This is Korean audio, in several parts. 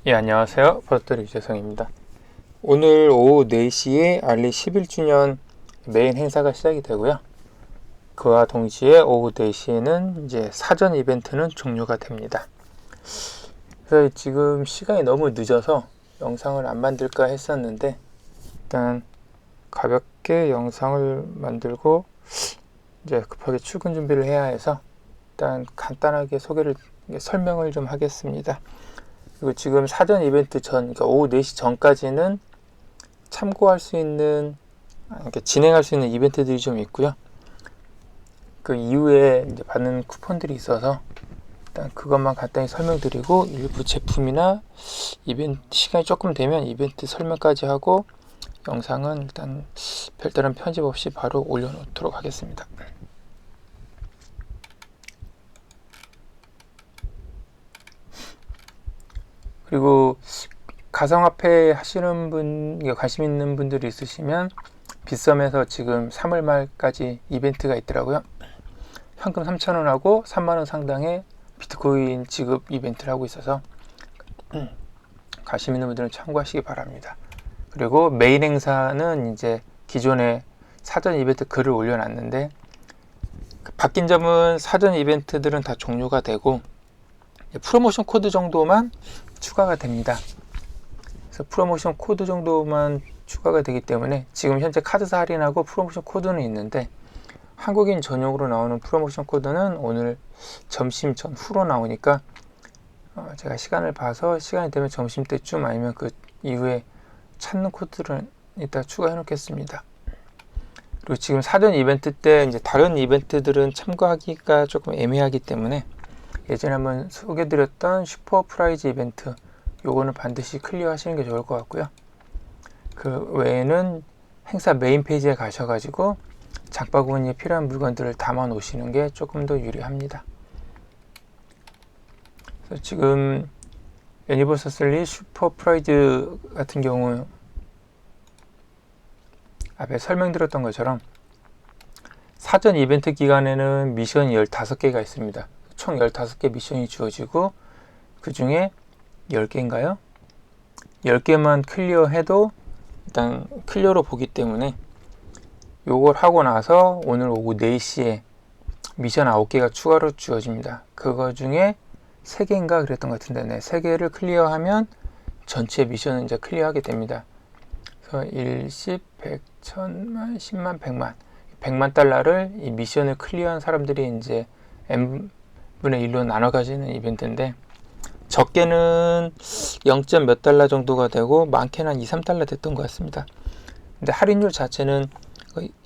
예, 안녕하세요. 버터리 유재성입니다. 오늘 오후 4시에 알리 11주년 메인 행사가 시작이 되고요. 그와 동시에 오후 4시에는 이제 사전 이벤트는 종료가 됩니다. 그래서 지금 시간이 너무 늦어서 영상을 안 만들까 했었는데 일단 가볍게 영상을 만들고 이제 급하게 출근 준비를 해야 해서 일단 간단하게 설명을 좀 하겠습니다. 그리고 지금 사전 이벤트 그러니까 오후 4시 전까지는 참고할 수 있는, 진행할 수 있는 이벤트들이 좀 있고요. 그 이후에 이제 받는 쿠폰들이 있어서 일단 그것만 간단히 설명드리고 일부 제품이나 이벤트 시간이 조금 되면 이벤트 설명까지 하고 영상은 일단 별다른 편집 없이 바로 올려놓도록 하겠습니다. 그리고 가상화폐 하시는 분, 관심 있는 분들이 있으시면 빗썸에서 지금 3월 말까지 이벤트가 있더라고요. 현금 3,000원하고 3만원 상당의 비트코인 지급 이벤트를 하고 있어서 관심 있는 분들은 참고하시기 바랍니다. 그리고 메인 행사는 이제 기존에 사전 이벤트 글을 올려놨는데 바뀐 점은 사전 이벤트들은 다 종료가 되고 프로모션 코드 정도만 추가가 됩니다. 그래서 프로모션 코드 정도만 추가가 되기 때문에 지금 현재 카드사 할인하고 프로모션 코드는 있는데 한국인 전용으로 나오는 프로모션 코드는 오늘 점심 전후로 나오니까 제가 시간을 봐서 시간이 되면 점심 때쯤 아니면 그 이후에 찾는 코드를 이따 추가해 놓겠습니다. 그리고 지금 사전 이벤트 때 이제 다른 이벤트들은 참고하기가 조금 애매하기 때문에 예전에 한번 소개드렸던 슈퍼 프라이즈 이벤트 요거는 반드시 클리어 하시는 게 좋을 것 같고요. 그 외에는 행사 메인 페이지에 가셔가지고 장바구니에 필요한 물건들을 담아 놓으시는 게 조금 더 유리합니다. 그래서 지금 유니버설 슈퍼 프라이즈 같은 경우 앞에 설명드렸던 것처럼 사전 이벤트 기간에는 미션이 15개가 있습니다. 총 15개 미션이 주어지고 그 중에 10개인가요? 10개만 클리어해도 일단 클리어로 보기 때문에 요걸 하고 나서 오늘 오후 4시에 미션 9개가 추가로 주어집니다. 그거 중에 3개인가 그랬던 것 같은데 3개를 클리어하면 전체 미션은 이제 클리어하게 됩니다. 그래서 1, 10, 100, 1000만, 10만, 100만 100만 달러를 이 미션을 클리어한 사람들이 이제 N분의 1로 나눠 가지는 이벤트인데 적게는 0. 몇 달러 정도가 되고 많게는 한 2, 3달러 됐던 것 같습니다. 근데 할인율 자체는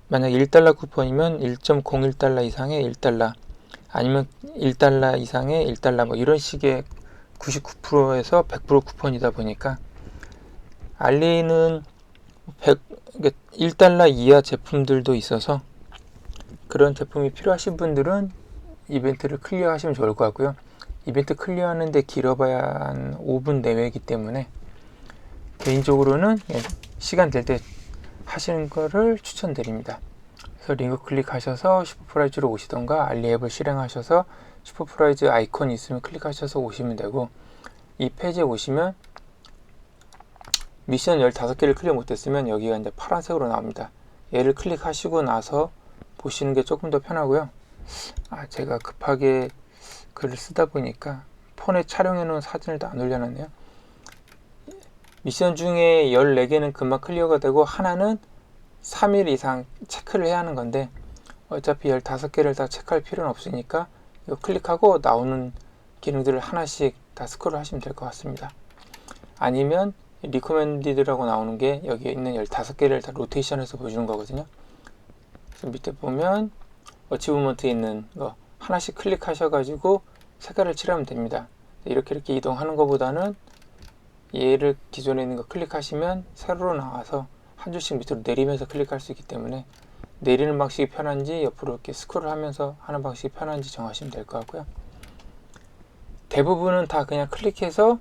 만약 1달러 쿠폰이면 1.01달러 이상의 1달러 아니면 1달러 이상의 1달러 뭐 이런 식의 99%에서 100% 쿠폰이다 보니까 알리는 1달러 이하 제품들도 있어서 그런 제품이 필요하신 분들은 이벤트를 클리어 하시면 좋을 것 같고요. 이벤트 클리어하는데 길어봐야 한 5분 내외이기 때문에 개인적으로는 시간 될 때 하시는 거를 추천드립니다. 그래서 링크 클릭하셔서 슈퍼프라이즈로 오시던가 알리 앱을 실행하셔서 슈퍼프라이즈 아이콘이 있으면 클릭하셔서 오시면 되고 이 페이지에 오시면 미션 15개를 클리어 못했으면 여기가 이제 파란색으로 나옵니다. 얘를 클릭하시고 나서 보시는 게 조금 더 편하고요. 제가 급하게 글을 쓰다 보니까 폰에 촬영해 놓은 사진을 다 안 올려놨네요. 미션 중에 14개는 금방 클리어가 되고 하나는 3일 이상 체크를 해야 하는 건데 어차피 15개를 다 체크할 필요는 없으니까 이거 클릭하고 나오는 기능들을 하나씩 다 스크롤 하시면 될 것 같습니다. 아니면 리코멘디드라고 나오는 게 여기에 있는 15개를 다 로테이션해서 보여주는 거거든요. 그래서 밑에 보면 어치브먼트에 있는 거 하나씩 클릭하셔가지고 색깔을 칠하면 됩니다. 이렇게 이동하는 것보다는 얘를 기존에 있는 거 클릭하시면 세로로 나와서 한 줄씩 밑으로 내리면서 클릭할 수 있기 때문에 내리는 방식이 편한지 옆으로 이렇게 스크롤 하면서 하는 방식이 편한지 정하시면 될 것 같고요. 대부분은 다 그냥 클릭해서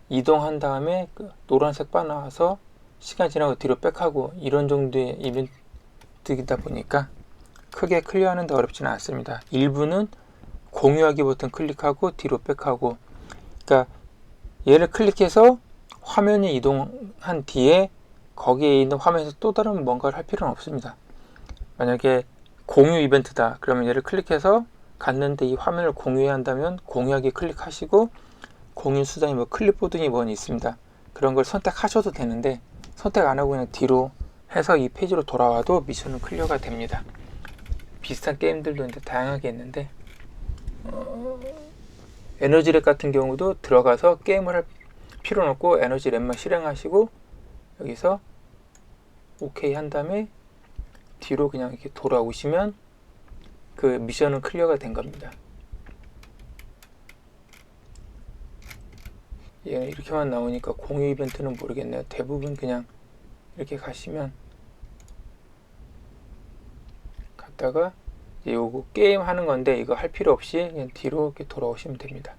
이동한 다음에 그 노란색 바 나와서 시간 지나고 뒤로 백하고 이런 정도의 이벤트이다 보니까 크게 클리어하는 데 어렵지는 않습니다. 일부는 공유하기 버튼 클릭하고 뒤로 백하고, 그러니까 얘를 클릭해서 화면이 이동한 뒤에 거기에 있는 화면에서 또 다른 뭔가를 할 필요는 없습니다. 만약에 공유 이벤트다 그러면 얘를 클릭해서 갔는데 이 화면을 공유해야 한다면 공유하기 클릭하시고 공유 수단이 뭐 클립보드니 뭐니 있습니다. 그런 걸 선택하셔도 되는데 선택 안 하고 그냥 뒤로 해서 이 페이지로 돌아와도 미션은 클리어가 됩니다. 비슷한 게임들도 이제 다양하게 있는데 에너지랩 같은 경우도 들어가서 게임을 할 필요는 없고 에너지랩만 실행하시고 여기서 OK 한 다음에 뒤로 그냥 이렇게 돌아오시면 그 미션은 클리어가 된 겁니다. 얘는 이렇게만 나오니까 공유 이벤트는 모르겠네요. 대부분 그냥 이렇게 가시면 갔다가 요거 게임 하는 건데 이거 할 필요 없이 그냥 뒤로 이렇게 돌아오시면 됩니다.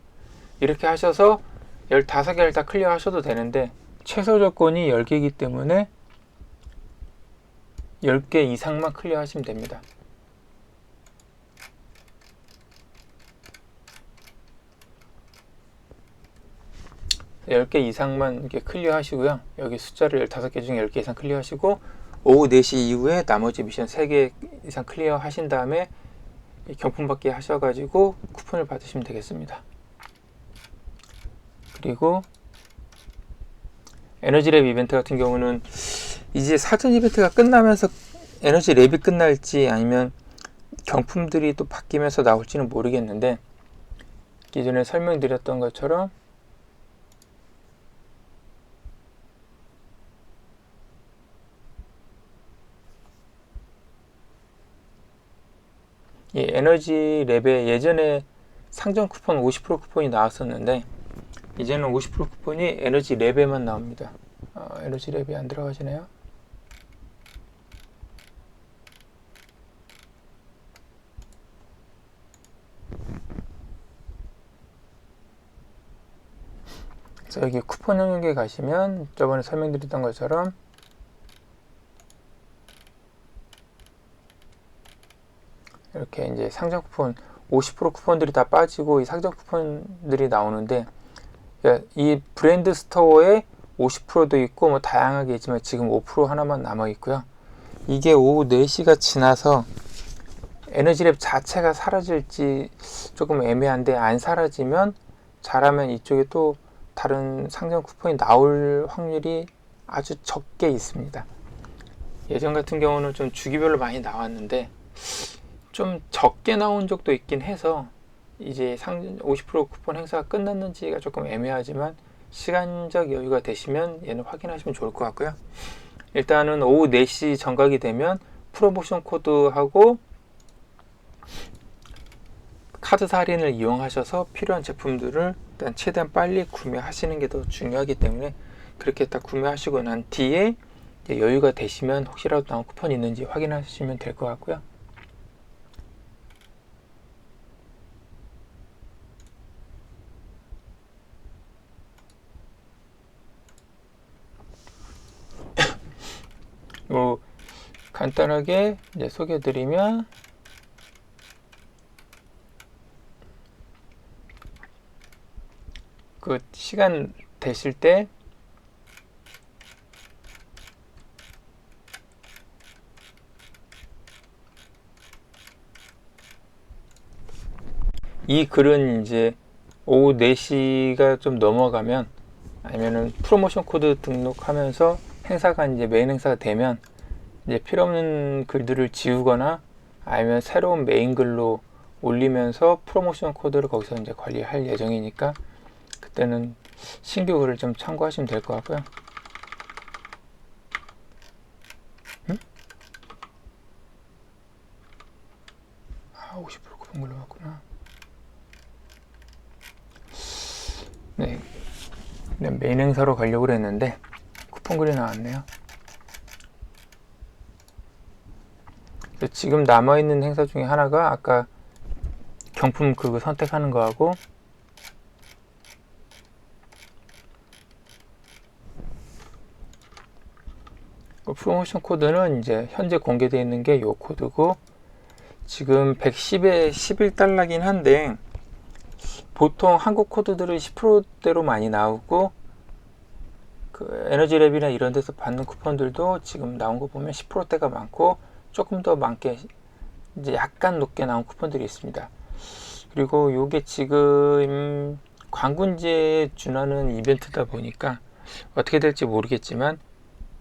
이렇게 하셔서 15개를 다 클리어 하셔도 되는데 최소 조건이 10개이기 때문에 10개 이상만 클리어 하시면 됩니다. 열 개 이상만 이렇게 클리어 하시고요. 여기 숫자를 15개 중에 10개 이상 클리어 하시고 오후 4시 이후에 나머지 미션 3개 이상 클리어 하신 다음에 경품 받기 하셔가지고 쿠폰을 받으시면 되겠습니다. 그리고 에너지랩 이벤트 같은 경우는 이제 사전 이벤트가 끝나면서 에너지랩이 끝날지 아니면 경품들이 또 바뀌면서 나올지는 모르겠는데 기존에 설명드렸던 것처럼 이 에너지랩에 예전에 상점 쿠폰 50% 쿠폰이 나왔었는데 이제는 50% 쿠폰이 에너지랩에만 나옵니다. 에너지랩이 안 들어가지네요. 그래서 여기 쿠폰 영역에 가시면 저번에 설명드렸던 것처럼 이렇게 이제 상점 쿠폰 50% 쿠폰들이 다 빠지고 이 상점 쿠폰들이 나오는데 이 브랜드 스토어에 50%도 있고 뭐 다양하게 있지만 지금 5% 하나만 남아 있고요. 이게 오후 4시가 지나서 에너지랩 자체가 사라질지 조금 애매한데 안 사라지면 잘하면 이쪽에 또 다른 상점 쿠폰이 나올 확률이 아주 적게 있습니다. 예전 같은 경우는 좀 주기별로 많이 나왔는데 좀 적게 나온 적도 있긴 해서 이제 50% 쿠폰 행사가 끝났는지가 조금 애매하지만 시간적 여유가 되시면 얘는 확인하시면 좋을 것 같고요. 일단은 오후 4시 정각이 되면 프로모션 코드하고 카드 할인을 이용하셔서 필요한 제품들을 일단 최대한 빨리 구매하시는 게 더 중요하기 때문에 그렇게 딱 구매하시고 난 뒤에 여유가 되시면 혹시라도 나온 쿠폰이 있는지 확인하시면 될 것 같고요. 간단하게 이제 소개해드리면 그 시간 되실 때 이 글은 이제 오후 4시가 좀 넘어가면 아니면은 프로모션 코드 등록하면서 행사가 이제 메인 행사가 되면 이제 필요 없는 글들을 지우거나 아니면 새로운 메인 글로 올리면서 프로모션 코드를 거기서 이제 관리할 예정이니까 그때는 신규 글을 좀 참고하시면 될 것 같고요. 50% 쿠폰 걸려갔구나. 네, 그냥 메인 행사로 가려고 했는데 쿠폰 글이 나왔네요. 지금 남아있는 행사 중에 하나가 아까 경품 그거 선택하는 거하고 프로모션 코드는 이제 현재 공개되어 있는 게 이 코드고 지금 110에 11달러긴 한데 보통 한국 코드들은 10%대로 많이 나오고 그 에너지랩이나 이런 데서 받는 쿠폰들도 지금 나온 거 보면 10%대가 많고 조금 더 많게 이제 약간 높게 나온 쿠폰들이 있습니다. 그리고 요게 지금 광군제에 준하는 이벤트다 보니까 어떻게 될지 모르겠지만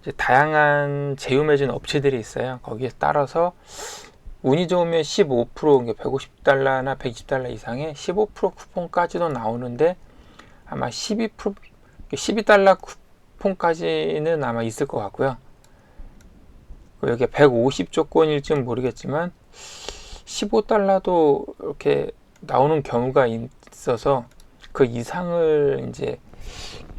이제 다양한 제휴 맺은 업체들이 있어요. 거기에 따라서 운이 좋으면 15% 150달러나 120달러 이상의 15% 쿠폰까지도 나오는데 아마 12달러 쿠폰까지는 아마 있을 것 같고요. 여기 150 조건일지는 모르겠지만 15달러도 이렇게 나오는 경우가 있어서 그 이상을 이제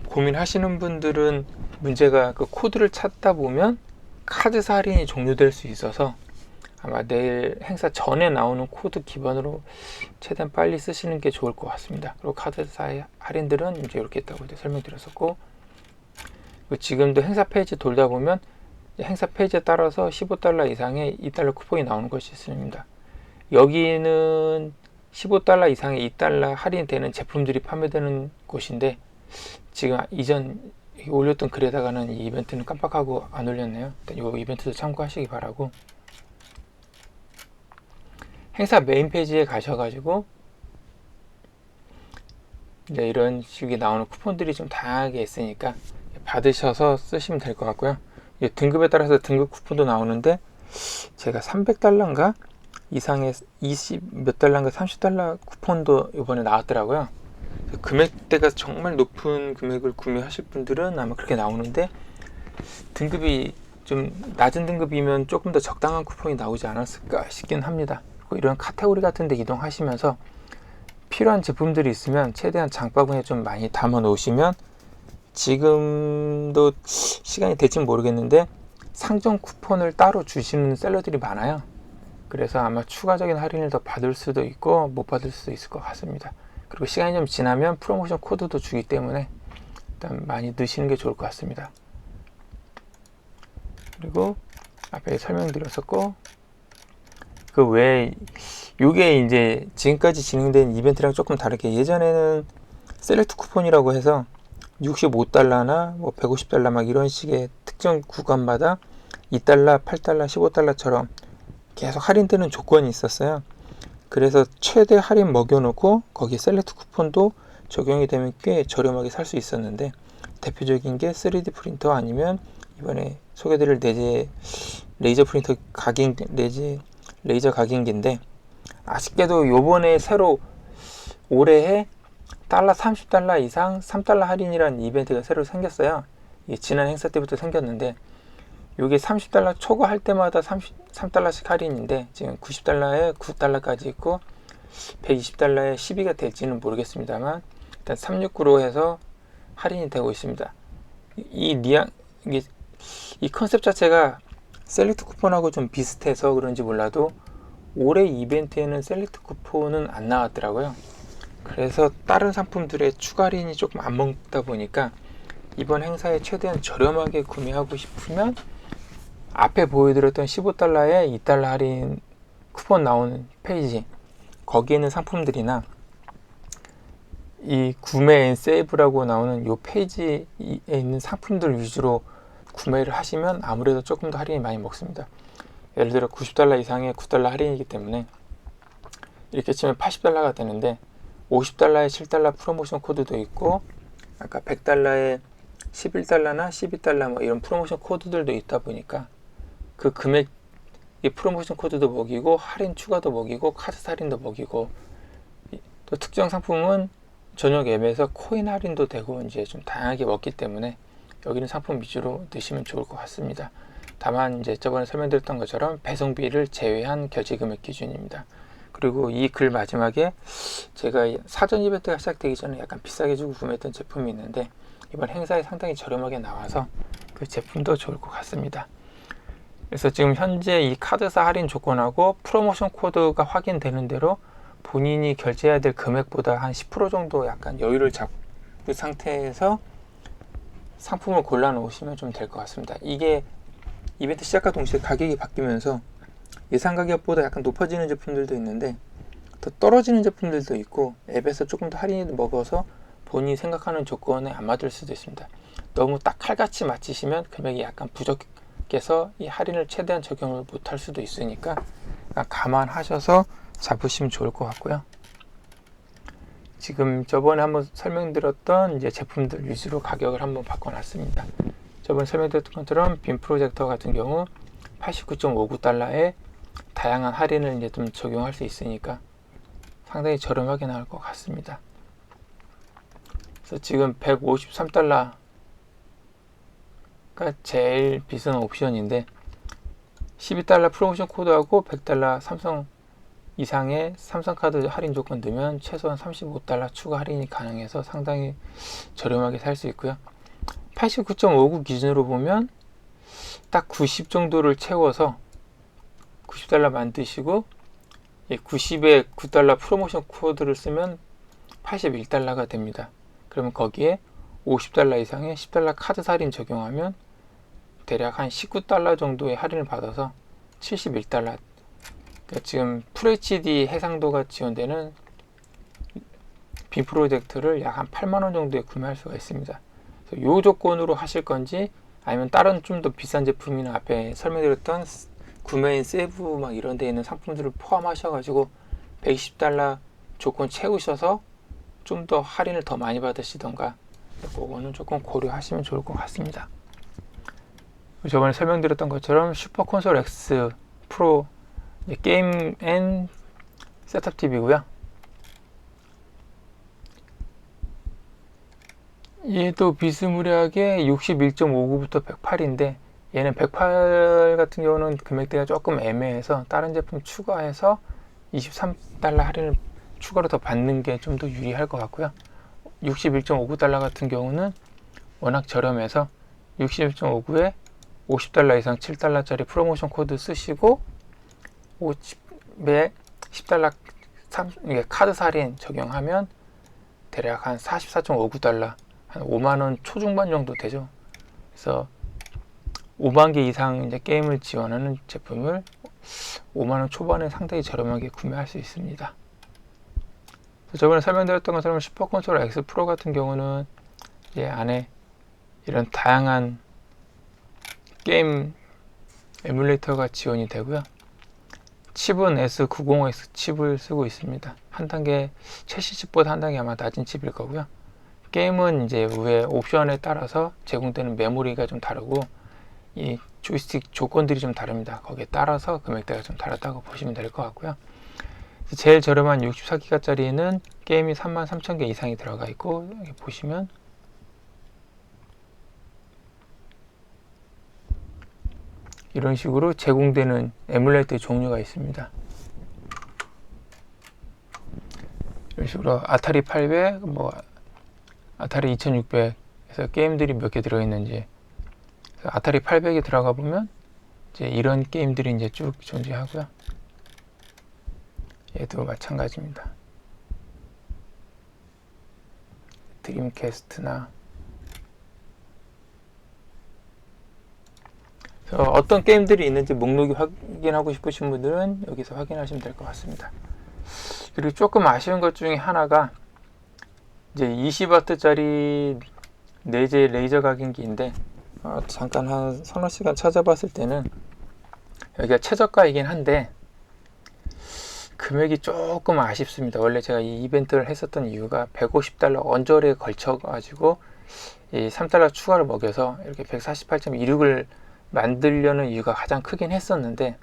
고민하시는 분들은 문제가 그 코드를 찾다 보면 카드사 할인이 종료될 수 있어서 아마 내일 행사 전에 나오는 코드 기반으로 최대한 빨리 쓰시는 게 좋을 것 같습니다. 그리고 카드사 할인들은 이제 이렇게 있다고 설명드렸었고, 지금도 행사 페이지 돌다 보면 행사 페이지에 따라서 15달러 이상의 2달러 쿠폰이 나오는 것이 있습니다. 여기는 15달러 이상의 2달러 할인되는 제품들이 판매되는 곳인데 지금 이전 올렸던 글에다가는 이 이벤트는 깜빡하고 안 올렸네요. 일단 이 이벤트도 참고하시기 바라고, 행사 메인 페이지에 가셔가지고 이제 이런 식이 나오는 쿠폰들이 좀 다양하게 있으니까 받으셔서 쓰시면 될 것 같고요. 등급에 따라서 등급 쿠폰도 나오는데 제가 300달러인가 이상의 20 몇 달러인가 30달러 쿠폰도 이번에 나왔더라고요. 금액대가 정말 높은 금액을 구매하실 분들은 아마 그렇게 나오는데 등급이 좀 낮은 등급이면 조금 더 적당한 쿠폰이 나오지 않았을까 싶긴 합니다. 그리고 이런 카테고리 같은 데 이동하시면서 필요한 제품들이 있으면 최대한 장바구니에 좀 많이 담아 놓으시면 지금도 시간이 될지는 모르겠는데 상점 쿠폰을 따로 주시는 셀러들이 많아요. 그래서 아마 추가적인 할인을 더 받을 수도 있고 못 받을 수도 있을 것 같습니다. 그리고 시간이 좀 지나면 프로모션 코드도 주기 때문에 일단 많이 넣으시는 게 좋을 것 같습니다. 그리고 앞에 설명드렸었고, 그 외에 이게 이제 지금까지 진행된 이벤트랑 조금 다르게 예전에는 셀렉트 쿠폰이라고 해서 65달러나 뭐 150달러 막 이런 식의 특정 구간마다 2달러, 8달러, 15달러처럼 계속 할인되는 조건이 있었어요. 그래서 최대 할인 먹여놓고 거기에 셀렉트 쿠폰도 적용이 되면 꽤 저렴하게 살 수 있었는데, 대표적인 게 3D 프린터 아니면 이번에 소개드릴 내재 레이저 프린터 각인 내지 레이저 각인기인데, 아쉽게도 요번에 새로 올해에 달러 30달러 이상 3달러 할인이라는 이벤트가 새로 생겼어요. 이게 지난 행사 때부터 생겼는데 이게 30달러 초과할 때마다 3달러씩 할인인데 지금 90달러에 9달러까지 있고 120달러에 12가 될지는 모르겠습니다만 일단 369로 해서 할인이 되고 있습니다. 이 컨셉 자체가 셀렉트 쿠폰하고 좀 비슷해서 그런지 몰라도 올해 이벤트에는 셀렉트 쿠폰은 안 나왔더라고요. 그래서 다른 상품들의 추가 할인이 조금 안 먹다 보니까 이번 행사에 최대한 저렴하게 구매하고 싶으면 앞에 보여드렸던 15달러에 2달러 할인 쿠폰 나오는 페이지, 거기에 있는 상품들이나 이 구매 앤 세이브라고 나오는 이 페이지에 있는 상품들 위주로 구매를 하시면 아무래도 조금 더 할인이 많이 먹습니다. 예를 들어 90달러 이상의 9달러 할인이기 때문에 이렇게 치면 80달러가 되는데 50달러에 7달러 프로모션 코드도 있고 아까 100달러에 11달러나 12달러 뭐 이런 프로모션 코드들도 있다 보니까 그 금액 이 프로모션 코드도 먹이고 할인 추가도 먹이고 카드 할인도 먹이고, 또 특정 상품은 전용 앱에서 코인 할인도 되고 이제 좀 다양하게 먹기 때문에 여기는 상품 위주로 넣으시면 좋을 것 같습니다. 다만 이제 저번에 설명드렸던 것처럼 배송비를 제외한 결제 금액 기준입니다. 그리고 이 글 마지막에 제가 사전 이벤트가 시작되기 전에 약간 비싸게 주고 구매했던 제품이 있는데 이번 행사에 상당히 저렴하게 나와서 그 제품도 좋을 것 같습니다. 그래서 지금 현재 이 카드사 할인 조건하고 프로모션 코드가 확인되는 대로 본인이 결제해야 될 금액보다 한 10% 정도 약간 여유를 잡은 상태에서 상품을 골라 놓으시면 좀 될 것 같습니다. 이게 이벤트 시작과 동시에 가격이 바뀌면서 예상 가격보다 약간 높아지는 제품들도 있는데 더 떨어지는 제품들도 있고 앱에서 조금 더 할인이 먹어서 본인이 생각하는 조건에 안 맞을 수도 있습니다. 너무 딱 칼같이 맞추시면 금액이 약간 부족해서 이 할인을 최대한 적용을 못할 수도 있으니까 감안하셔서 잡으시면 좋을 것 같고요. 지금 저번에 한번 설명드렸던 이제 제품들 위주로 가격을 한번 바꿔놨습니다. 저번에 설명드렸던 것처럼 빔 프로젝터 같은 경우 89.59달러에 다양한 할인을 이제 좀 적용할 수 있으니까 상당히 저렴하게 나올 것 같습니다. 그래서 지금 153달러가 제일 비싼 옵션인데 12달러 프로모션 코드하고 100달러 삼성 이상의 삼성카드 할인 조건 넣으면 최소한 35달러 추가 할인이 가능해서 상당히 저렴하게 살 수 있고요. 89.59 기준으로 보면 딱 90 정도를 채워서 90달러 만드시고 90에 9달러 프로모션 코드를 쓰면 81달러가 됩니다. 그러면 거기에 50달러 이상의 10달러 카드 할인 적용하면 대략 한 19달러 정도의 할인을 받아서 71달러. 그러니까 지금 FHD 해상도가 지원되는 빔 프로젝트를 약 한 8만원 정도에 구매할 수가 있습니다. 이 조건으로 하실 건지 아니면 다른 좀 더 비싼 제품이나 앞에 설명드렸던 구매인 세부 막 이런 데 있는 상품들을 포함하셔가지고 120달러 조건 채우셔서 좀 더 할인을 더 많이 받으시던가 그거는 조금 고려하시면 좋을 것 같습니다. 저번에 설명드렸던 것처럼 슈퍼 콘솔 X 프로 게임 앤 셋업 TV고요. 얘도 비스무리하게 61.59부터 108인데 얘는 108 같은 경우는 금액대가 조금 애매해서 다른 제품 추가해서 23달러 할인을 추가로 더 받는 게 좀 더 유리할 것 같고요. 61.59달러 같은 경우는 워낙 저렴해서 61.59에 50달러 이상 7달러짜리 프로모션 코드 쓰시고 50에 10달러 카드 할인 적용하면 대략 한 44.59달러 한 5만원 초중반 정도 되죠. 그래서 5만 개 이상 이제 게임을 지원하는 제품을 5만원 초반에 상당히 저렴하게 구매할 수 있습니다. 저번에 설명드렸던 것처럼 슈퍼 콘솔 X 프로 같은 경우는 이제 안에 이런 다양한 게임 에뮬레이터가 지원이 되고요. 칩은 S905X 칩을 쓰고 있습니다. 한 단계 최신 칩보다 한 단계 아마 낮은 칩일 거고요. 게임은 이제 위에 옵션에 따라서 제공되는 메모리가 좀 다르고 이 조이스틱 조건들이 좀 다릅니다. 거기에 따라서 금액대가 좀 다르다고 보시면 될 것 같고요. 제일 저렴한 64기가짜리는 게임이 33,000개 이상이 들어가 있고 여기 보시면 이런 식으로 제공되는 에뮬레이터 종류가 있습니다. 이런 식으로 아타리 800, 아타리 2600에서 게임들이 몇 개 들어있는지 아타리 800에 들어가 보면 이제 이런 게임들이 이제 쭉 존재하고요. 얘도 마찬가지입니다. 드림캐스트나 어떤 게임들이 있는지 목록이 확인하고 싶으신 분들은 여기서 확인하시면 될 것 같습니다. 그리고 조금 아쉬운 것 중에 하나가 이제 20W짜리 내재 레이저 각인기인데 잠깐 한 서너 시간 찾아봤을 때는 여기가 최저가이긴 한데 금액이 조금 아쉽습니다. 원래 제가 이 이벤트를 했었던 이유가 150달러 언저리에 걸쳐 가지고 이 3달러 추가를 먹여서 이렇게 148.26을 만들려는 이유가 가장 크긴 했었는데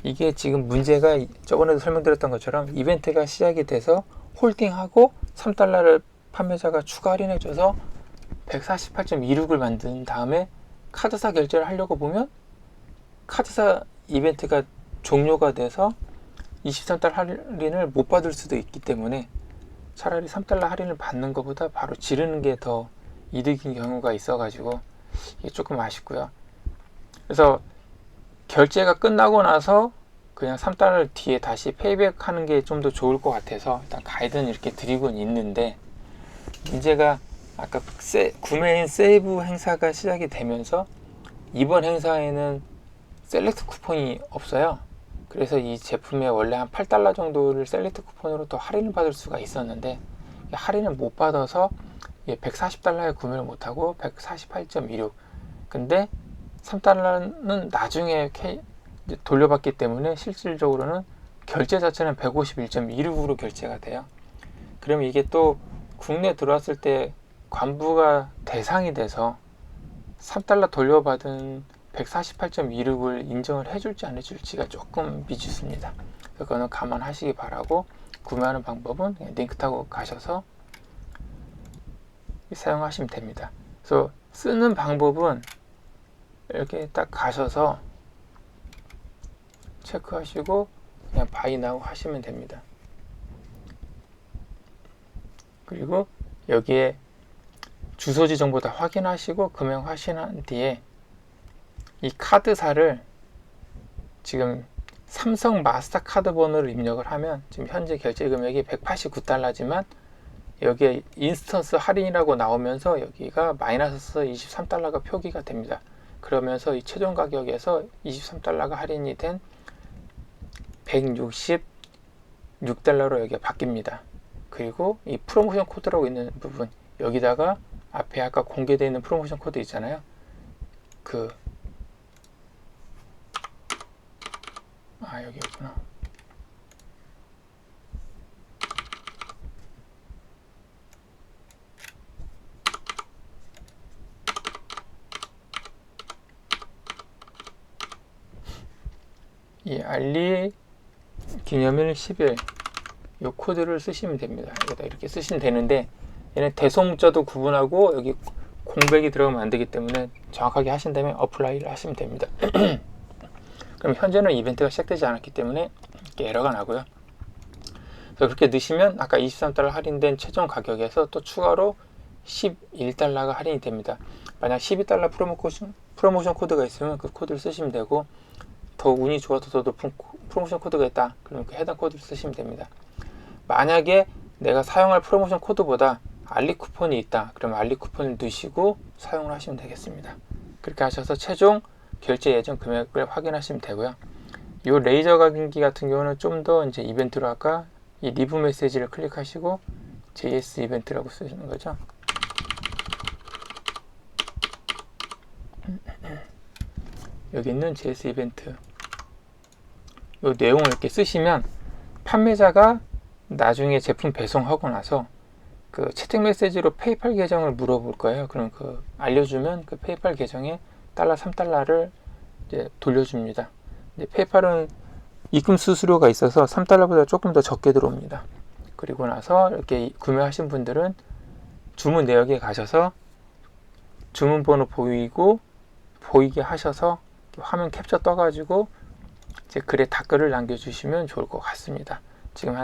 이게 지금 문제가 저번에도 설명드렸던 것처럼 이벤트가 시작이 돼서 홀딩하고 3달러를 판매자가 추가 할인해줘서 148.26을 만든 다음에 카드사 결제를 하려고 보면 카드사 이벤트가 종료가 돼서 23달러 할인을 못 받을 수도 있기 때문에 차라리 3달러 할인을 받는 것보다 바로 지르는 게 더 이득인 경우가 있어 가지고 이게 조금 아쉽고요. 그래서 결제가 끝나고 나서 그냥 3달러 뒤에 다시 페이백 하는 게 좀 더 좋을 것 같아서 일단 가이드는 이렇게 드리고는 있는데 문제가 아까 구매인 세이브 행사가 시작이 되면서 이번 행사에는 셀렉트 쿠폰이 없어요. 그래서 이 제품에 원래 한 8달러 정도를 셀렉트 쿠폰으로 더 할인을 받을 수가 있었는데 할인을 못 받아서 140달러에 구매를 못하고 148.26, 근데 3달러는 나중에 돌려받기 때문에 실질적으로는 결제 자체는 151.26으로 결제가 돼요. 그러면 이게 또 국내 들어왔을 때 관부가 대상이 돼서 3달러 돌려받은 148.26을 인정을 해줄지 안 해줄지가 조금 미지수입니다. 그거는 감안하시기 바라고, 구매하는 방법은 링크 타고 가셔서 사용하시면 됩니다. 그래서 쓰는 방법은 이렇게 딱 가셔서 체크하시고 그냥 바이 나우 하시면 됩니다. 그리고 여기에 주소지 정보 다 확인하시고 금액 확인한 뒤에 이 카드사를 지금 삼성 마스터카드 번호를 입력을 하면 지금 현재 결제 금액이 189달러지만 여기에 인스턴스 할인이라고 나오면서 여기가 마이너스 23달러가 표기가 됩니다. 그러면서 이 최종 가격에서 23달러가 할인이 된 166달러로 여기가 바뀝니다. 그리고 이 프로모션 코드라고 있는 부분, 여기다가 앞에 아까 공개되어 있는 프로모션 코드 있잖아요. 여기 있구나. 이 알리 기념일 10일 이 코드를 쓰시면 됩니다. 여기다 이렇게 쓰시면 되는데, 얘는 대소문자도 구분하고 여기 공백이 들어가면 안 되기 때문에 정확하게 하신 다음에 어플라이를 하시면 됩니다. 그럼 현재는 이벤트가 시작되지 않았기 때문에 이렇게 에러가 나고요. 그래서 그렇게 넣으시면 아까 23달러 할인된 최종 가격에서 또 추가로 11달러가 할인이 됩니다. 만약 12달러 프로모션 코드가 있으면 그 코드를 쓰시면 되고, 더 운이 좋아서 더 높은 프로모션 코드가 있다, 그러면 그 해당 코드를 쓰시면 됩니다. 만약에 내가 사용할 프로모션 코드보다 알리 쿠폰이 있다, 그러면 알리 쿠폰을 넣으시고 사용을 하시면 되겠습니다. 그렇게 하셔서 최종 결제 예정 금액을 확인하시면 되고요. 이 레이저 각인기 같은 경우는 좀 더 이제 이벤트로 아까 이 리브 메시지를 클릭하시고 JS 이벤트라고 쓰시는 거죠. 여기 있는 JS 이벤트, 이 내용을 이렇게 쓰시면 판매자가 나중에 제품 배송하고 나서 그 채팅 메시지로 페이팔 계정을 물어볼 거예요. 그럼 알려주면 그 페이팔 계정에 3달러를 이제 돌려줍니다. 이제 페이팔은 입금 수수료가 있어서 3달러보다 조금 더 적게 들어옵니다. 그리고 나서 이렇게 구매하신 분들은 주문 내역에 가셔서 주문 번호 보이게 하셔서 화면 캡처 떠가지고 이제 글에 댓글을 남겨주시면 좋을 것 같습니다. 지금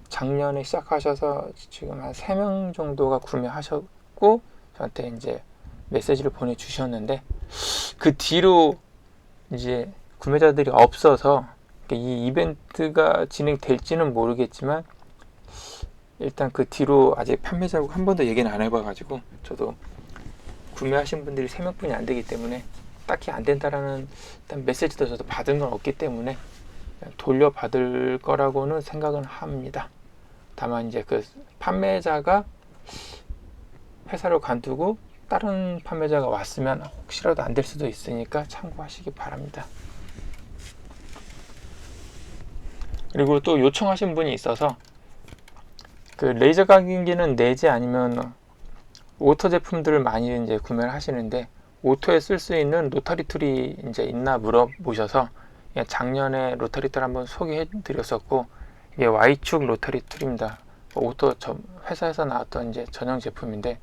작년에 시작하셔서 지금 한 3명 정도가 구매하셨고 저한테 이제 메시지를 보내주셨는데, 그 뒤로 이제 구매자들이 없어서 이 이벤트가 진행될지는 모르겠지만 일단 그 뒤로 아직 판매자하고 한 번도 얘기는 안 해봐가지고, 저도 구매하신 분들이 3명뿐이 안 되기 때문에 딱히 안 된다라는 일단 메시지도 저도 받은 건 없기 때문에 돌려받을 거라고는 생각은 합니다. 다만 이제 그 판매자가 회사로 간두고 다른 판매자가 왔으면 혹시라도 안 될 수도 있으니까 참고하시기 바랍니다. 그리고 또 요청하신 분이 있어서 그 레이저 각인기는 내지 아니면 오토 제품들을 많이 이제 구매를 하시는데, 오토에 쓸 수 있는 로터리 툴이 이제 있나 물어보셔서 작년에 로터리 툴 한번 소개해 드렸었고, 이게 Y축 로터리 툴입니다. 오토 회사에서 나왔던 이제 전용 제품인데,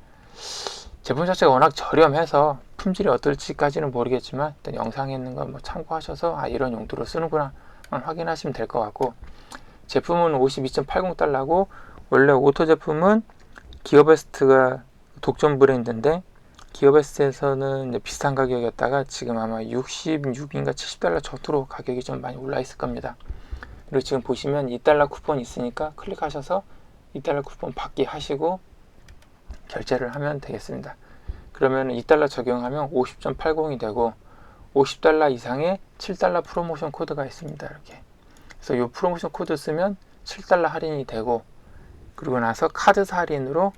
제품 자체가 워낙 저렴해서 품질이 어떨지까지는 모르겠지만 일단 영상에 있는 거 참고하셔서 이런 용도로 쓰는구나 확인하시면 될 것 같고, 제품은 52.80달러고 원래 오토 제품은 기어베스트가 독점 브랜드인데 기어베스트에서는 이제 비슷한 가격이었다가 지금 아마 66인가 70달러 저토로 가격이 좀 많이 올라 있을 겁니다. 그리고 지금 보시면 2달러 쿠폰이 있으니까 클릭하셔서 2달러 쿠폰 받기 하시고 결제를 하면 되겠습니다. 그러면 2달러 적용하면 50.80이 되고 50달러 이상의 7달러 프로모션 코드가 있습니다. 이렇게 그래서 이 프로모션 코드 쓰면 $7 할인이 되고, 그리고 나서 카드사 할인으로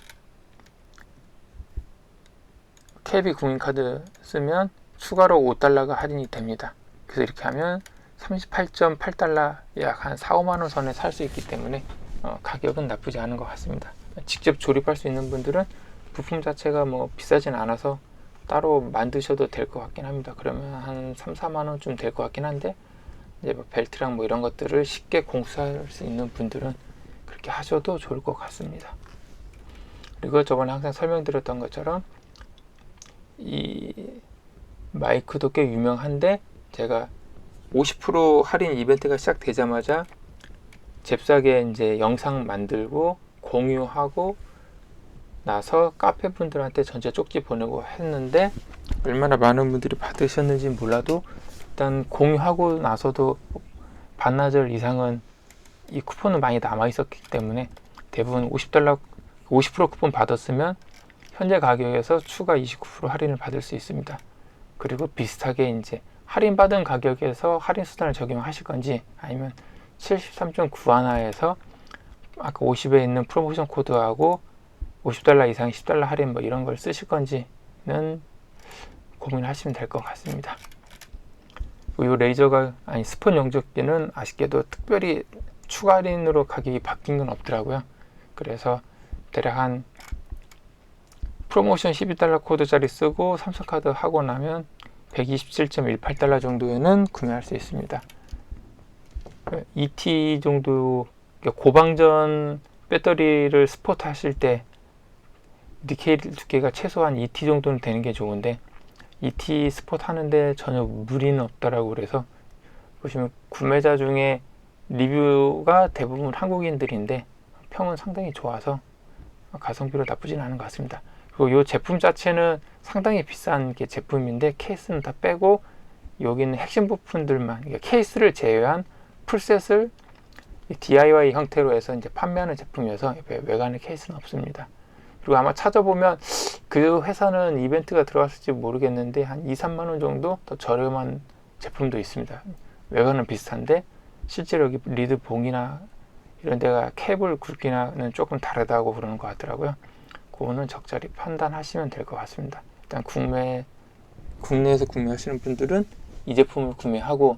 KB 국민카드 쓰면 추가로 $5가 할인이 됩니다. 그래서 이렇게 하면 38.8달러, 약 한 4, 5만원 선에 살 수 있기 때문에 가격은 나쁘지 않은 것 같습니다. 직접 조립할 수 있는 분들은 부품 자체가 뭐 비싸진 않아서 따로 만드셔도 될 것 같긴 합니다. 그러면 한 3, 4만원쯤 될 것 같긴 한데, 이제 뭐 벨트랑 뭐 이런 것들을 쉽게 공수할 수 있는 분들은 그렇게 하셔도 좋을 것 같습니다. 그리고 저번에 항상 설명드렸던 것처럼 이 마이크도 꽤 유명한데, 제가 50% 할인 이벤트가 시작되자마자 잽싸게 이제 영상 만들고 공유하고 나서 카페 분들한테 전체 쪽지 보내고 했는데, 얼마나 많은 분들이 받으셨는지 몰라도 일단 공유하고 나서도 반나절 이상은 이 쿠폰은 많이 남아 있었기 때문에 대부분 $50 쿠폰 받았으면 현재 가격에서 추가 29% 할인을 받을 수 있습니다. 그리고 비슷하게 이제 할인받은 가격에서 할인 수단을 적용하실 건지, 아니면 73.91에서 아까 50에 있는 프로모션 코드하고 $50 이상 $10 할인 뭐 이런 걸 쓰실 건지는 고민하시면 될 것 같습니다. 이 레이저가 아니 스폰 용접기는 아쉽게도 특별히 추가 할인으로 가격이 바뀐 건 없더라고요. 그래서 대략 한 프로모션 $12 코드짜리 쓰고 삼성카드 하고 나면 $127.18 정도에는 구매할 수 있습니다. ET 정도, 고방전 배터리를 스포트 하실 때 니켈 두께가 최소한 ET 정도는 되는 게 좋은데, ET 스포트 하는데 전혀 무리는 없다라고 그래서, 보시면 구매자 중에 리뷰가 대부분 한국인들인데 평은 상당히 좋아서 가성비로 나쁘진 않은 것 같습니다. 그리고 이 제품 자체는 상당히 비싼 게 제품인데, 케이스는 다 빼고 여기는 핵심 부품들만, 그러니까 케이스를 제외한 풀셋을 DIY 형태로 해서 이제 판매하는 제품이어서 외관에 케이스는 없습니다. 그리고 아마 찾아보면 그 회사는 이벤트가 들어갔을지 모르겠는데 한 2, 3만원 정도 더 저렴한 제품도 있습니다. 외관은 비슷한데 실제로 여기 리드 봉이나 이런 데가 케이블 굵기는 조금 다르다고 그러는 것 같더라고요. 그거는 적절히 판단하시면 될 것 같습니다. 일단 국내에서 구매하시는 분들은 이 제품을 구매하고,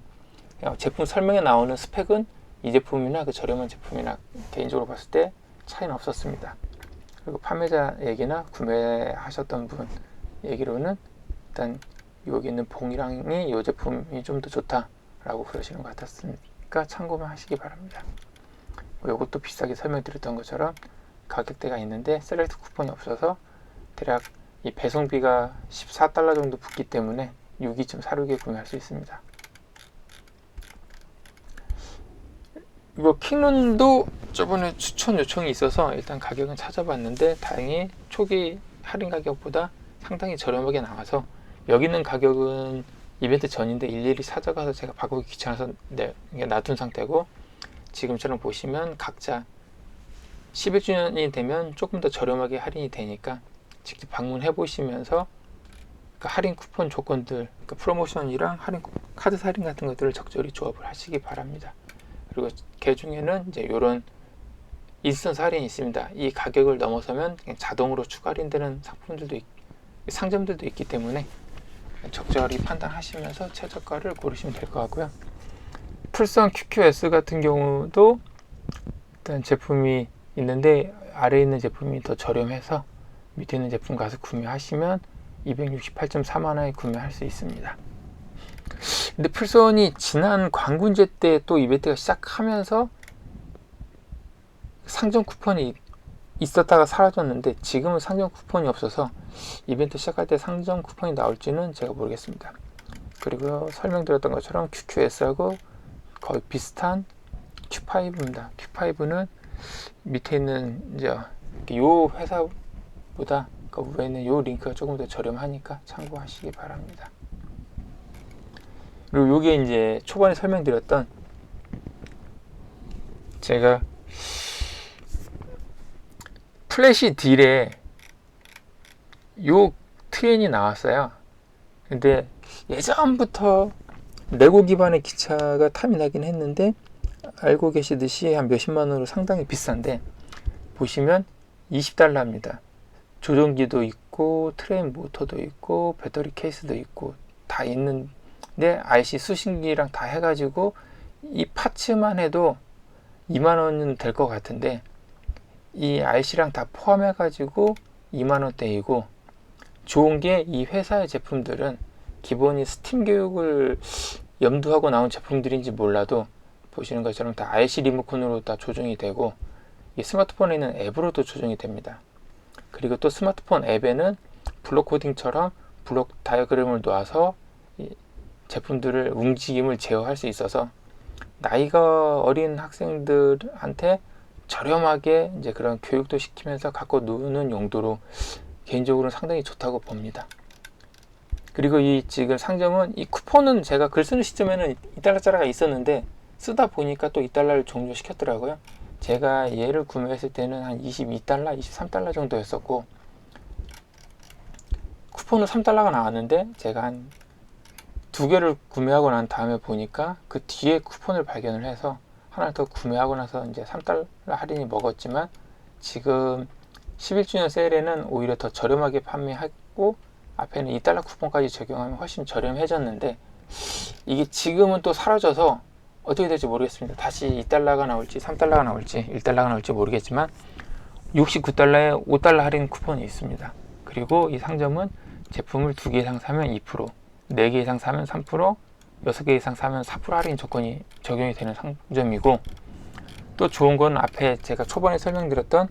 제품 설명에 나오는 스펙은 이 제품이나 그 저렴한 제품이나 개인적으로 봤을 때 차이는 없었습니다. 그리고 판매자 얘기나 구매하셨던 분 얘기로는 일단 여기 있는 봉이랑이 이 제품이 좀 더 좋다라고 그러시는 것 같았으니까 참고만 하시기 바랍니다. 이것도 비싸게 설명드렸던 것처럼 가격대가 있는데 셀렉트 쿠폰이 없어서 대략 이 배송비가 $14 정도 붙기 때문에 62.46에 구매할 수 있습니다. 이거 킹룬도 저번에 추천 요청이 있어서 일단 가격은 찾아봤는데 다행히 초기 할인 가격보다 상당히 저렴하게 나와서, 여기 있는 가격은 이벤트 전인데 일일이 찾아가서 제가 바꾸기 귀찮아서 놔둔 상태고, 지금처럼 보시면 각자 11주년이 되면 조금 더 저렴하게 할인이 되니까 직접 방문해 보시면서 그 할인 쿠폰 조건들, 그 프로모션이랑 할인 카드 할인 같은 것들을 적절히 조합을 하시기 바랍니다. 그리고 그 중에는 이제 이런 인스턴트 할인이 있습니다. 이 가격을 넘어서면 그냥 자동으로 추가 할인되는 상점들도 있기 때문에 적절히 판단하시면서 최저가를 고르시면 될 것 같고요. 풀선 QQS 같은 경우도 일단 제품이 있는데 아래에 있는 제품이 더 저렴해서 밑에 있는 제품 가서 구매하시면 268.4만원에 구매할 수 있습니다. 근데 풀선이 지난 광군제 때 또 이벤트가 시작하면서 상점 쿠폰이 있었다가 사라졌는데, 지금은 상점 쿠폰이 없어서 이벤트 시작할 때 상점 쿠폰이 나올지는 제가 모르겠습니다. 그리고 설명드렸던 것처럼 QQS하고 거의 비슷한 Q5입니다. Q5는 밑에 있는 이제 요 회사보다 그 위에 있는 요 링크가 조금 더 저렴하니까 참고하시기 바랍니다. 그리고 요게 이제 초반에 설명드렸던, 제가 플래시 딜에 요 트렌이 나왔어요. 근데 예전부터 레고 기반의 기차가 탐이 나긴 했는데 알고 계시듯이 한 몇십만 원으로 상당히 비싼데, 보시면 20달러입니다. 조종기도 있고 트레인 모터도 있고 배터리 케이스도 있고 다 있는데, IC 수신기랑 다 해가지고 이 파츠만 해도 2만 원은 될 것 같은데, 이 IC랑 다 포함해가지고 2만 원대이고, 좋은 게 이 회사의 제품들은 기본이 스팀 교육을 염두하고 나온 제품들인지 몰라도 보시는 것처럼 다 IC 리모컨으로 다 조정이 되고, 이 스마트폰에 있는 앱으로도 조정이 됩니다. 그리고 또 스마트폰 앱에는 블록 코딩처럼 블록 다이어그램을 놓아서 이 제품들을 움직임을 제어할 수 있어서 나이가 어린 학생들한테 저렴하게 이제 그런 교육도 시키면서 갖고 노는 용도로 개인적으로는 상당히 좋다고 봅니다. 그리고 이 지금 상점은 이 쿠폰은 제가 글 쓰는 시점에는 2달러짜리가 있었는데, 쓰다 보니까 또 2달러를 종료시켰더라고요. 제가 얘를 구매했을 때는 한 22달러, 23달러 정도였었고, 쿠폰은 3달러가 나왔는데 제가 한 2개를 구매하고 난 다음에 보니까 그 뒤에 쿠폰을 발견을 해서 하나 더 구매하고 나서 이제 3달러 할인이 먹었지만, 지금 11주년 세일에는 오히려 더 저렴하게 판매하고 앞에는 2달러 쿠폰까지 적용하면 훨씬 저렴해졌는데, 이게 지금은 또 사라져서 어떻게 될지 모르겠습니다. 다시 2달러가 나올지 3달러가 나올지 1달러가 나올지 모르겠지만 69달러에 5달러 할인 쿠폰이 있습니다. 그리고 이 상점은 제품을 2개 이상 사면 2%, 4개 이상 사면 3%, 6개 이상 사면 4% 할인 조건이 적용이 되는 상점이고, 또 좋은 건 앞에 제가 초반에 설명드렸던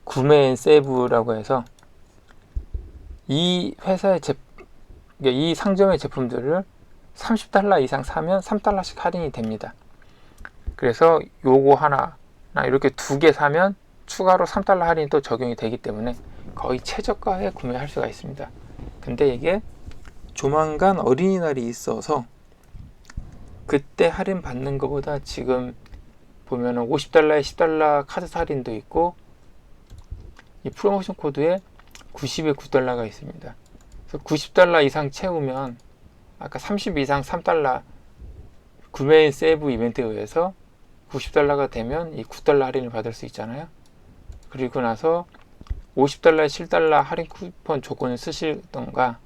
구매 앤 세이브라고 해서 이 회사의 이 상점의 제품들을 30달러 이상 사면 3달러씩 할인이 됩니다. 그래서 요거 하나 이렇게 2개 사면 추가로 3달러 할인이 또 적용이 되기 때문에 거의 최저가에 구매할 수가 있습니다. 근데 이게 조만간 어린이날이 있어서 그때 할인 받는 것보다 지금 보면은 50달러에 10달러 카드 할인도 있고, 이 프로모션 코드에 90에 9달러가 있습니다. 그래서 90달러 이상 채우면 아까 30 이상 3달러 구매 세이브 이벤트에 의해서 90달러가 되면 이 9달러 할인을 받을 수 있잖아요. 그리고 나서 50달러에 7달러 할인 쿠폰 조건을 쓰시던가,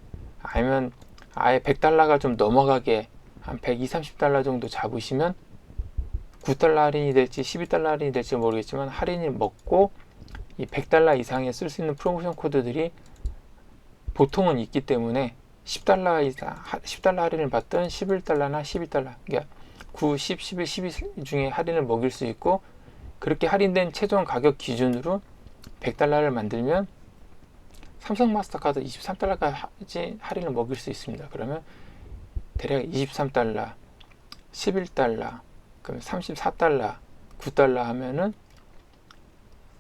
아니면 아예 100달러가 좀 넘어가게 한 120, 30달러 정도 잡으시면 9달러 할인이 될지 12달러 할인이 될지 모르겠지만 할인을 먹고 이 100달러 이상에 쓸 수 있는 프로모션 코드들이 보통은 있기 때문에 10달러 이상 10달러 할인을 받든 11달러나 12달러, 그러니까 9, 10, 11, 12 중에 할인을 먹일 수 있고, 그렇게 할인된 최종 가격 기준으로 100달러를 만들면 삼성 마스터카드 23달러까지 할인을 먹일 수 있습니다. 그러면 대략 23달러, 11달러, 그럼 34달러, 9달러 하면은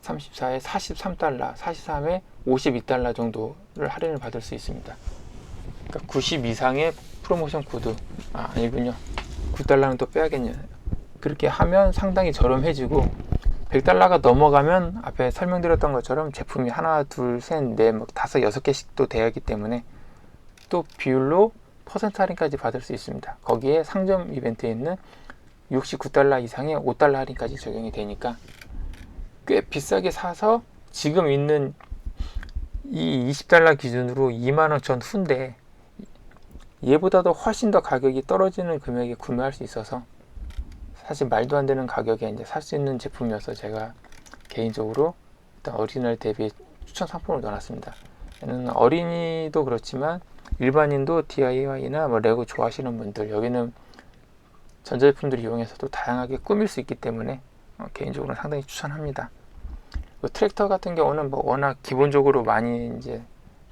34에 43달러, 43에 52달러 정도를 할인을 받을 수 있습니다. 그러니까 90 이상의 프로모션 코드, 아니군요. 9달러는 또 빼야겠네요. 그렇게 하면 상당히 저렴해지고, 100달러가 넘어가면 앞에 설명드렸던 것처럼 제품이 하나, 둘, 셋, 넷, 뭐 5, 6개씩 또 돼야 하기 때문에 또 비율로 퍼센트 할인까지 받을 수 있습니다. 거기에 상점 이벤트에 있는 69달러 이상의 5달러 할인까지 적용이 되니까 꽤 비싸게 사서 지금 있는 이 20달러 기준으로 2만원 전 후인데, 얘보다도 훨씬 더 가격이 떨어지는 금액에 구매할 수 있어서 사실 말도 안 되는 가격에 이제 살 수 있는 제품이어서 제가 개인적으로 일단 어린이날 대비 추천 상품을 넣어놨습니다. 얘는 어린이도 그렇지만 일반인도 DIY나 뭐 레고 좋아하시는 분들, 여기는 전자제품들을 이용해서 또 다양하게 꾸밀 수 있기 때문에 개인적으로 상당히 추천합니다. 트랙터 같은 경우는 뭐 워낙 기본적으로 많이 이제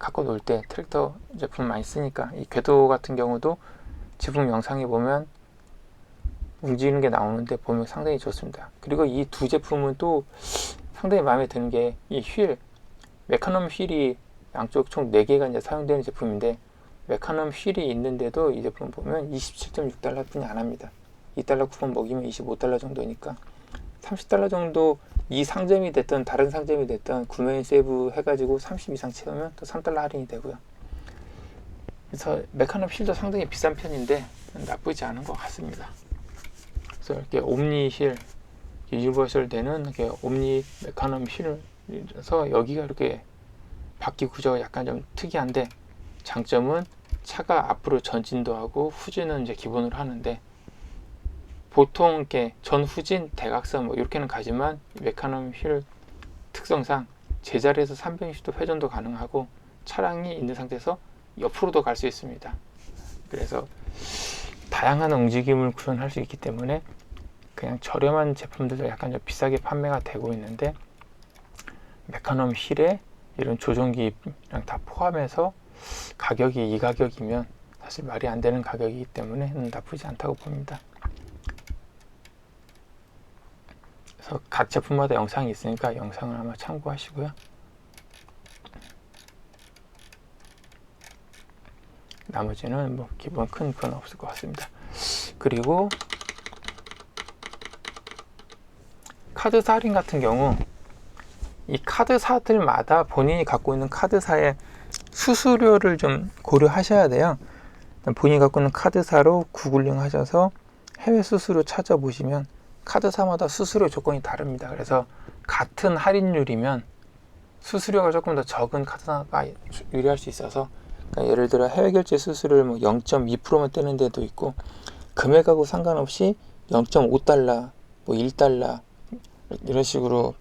갖고 놀 때 트랙터 제품 많이 쓰니까, 이 궤도 같은 경우도 제품 영상에 보면 움직이는 게 나오는데 보면 상당히 좋습니다. 그리고 이 두 제품은 또 상당히 마음에 드는 게 이 휠, 메카넘 휠이 양쪽 총 4개가 이제 사용되는 제품인데, 메카넘 휠이 있는데도 이 제품 보면 27.6달러 뿐이 안 합니다. 2달러 쿠폰 먹이면 25달러 정도니까 30달러 정도, 이 상점이 됐든 다른 상점이 됐든 구매 세이브 해가지고 30 이상 채우면 또 3달러 할인이 되고요. 그래서 메카노 휠도 상당히 비싼 편인데 나쁘지 않은 것 같습니다. 그래서 이렇게 옴니휠, 유니버설 되는 이렇게 옴니 메카노 휠에서 여기가 이렇게 바퀴 구조가 약간 좀 특이한데, 장점은 차가 앞으로 전진도 하고 후진은 이제 기본으로 하는데, 보통 이렇게 전후진 대각선 뭐 이렇게는 가지만 메카노 휠 특성상 제자리에서 360도 회전도 가능하고 차량이 있는 상태에서 옆으로도 갈 수 있습니다. 그래서 다양한 움직임을 구현할 수 있기 때문에 그냥 저렴한 제품들도 약간 좀 비싸게 판매가 되고 있는데, 메카노 휠에 이런 조종기랑 다 포함해서 가격이 이 가격이면 사실 말이 안 되는 가격이기 때문에 나쁘지 않다고 봅니다. 그래서 각 제품마다 영상이 있으니까 영상을 한번 참고하시고요. 나머지는 뭐 기본 큰 건 없을 것 같습니다. 그리고 카드사 할인 같은 경우, 이 카드사들마다 본인이 갖고 있는 카드사의 수수료를 좀 고려하셔야 돼요. 본인이 갖고 있는 카드사로 구글링 하셔서 해외 수수료 찾아보시면 카드사마다 수수료 조건이 다릅니다. 그래서 같은 할인율이면 수수료가 조금 더 적은 카드사가 유리할 수 있어서, 그러니까 예를 들어 해외 결제 수수료를 뭐 0.2%만 떼는 데도 있고, 금액하고 상관없이 0.5달러, 뭐 1달러 이런 식으로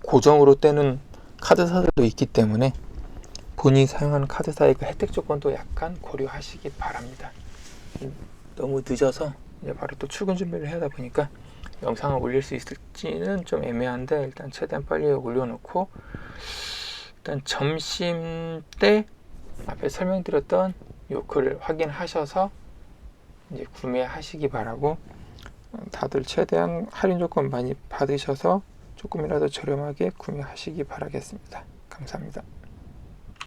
고정으로 떼는 카드사들도 있기 때문에 본인이 사용하는 카드사의 그 혜택 조건도 약간 고려하시기 바랍니다. 너무 늦어서 이제 바로 또 출근 준비를 해야 하다 보니까 영상을 올릴 수 있을지는 좀 애매한데, 일단 최대한 빨리 올려놓고, 일단 점심 때 앞에 설명드렸던 요 글을 확인하셔서 이제 구매하시기 바라고, 다들 최대한 할인 조건 많이 받으셔서 조금이라도 저렴하게 구매하시기 바라겠습니다. 감사합니다.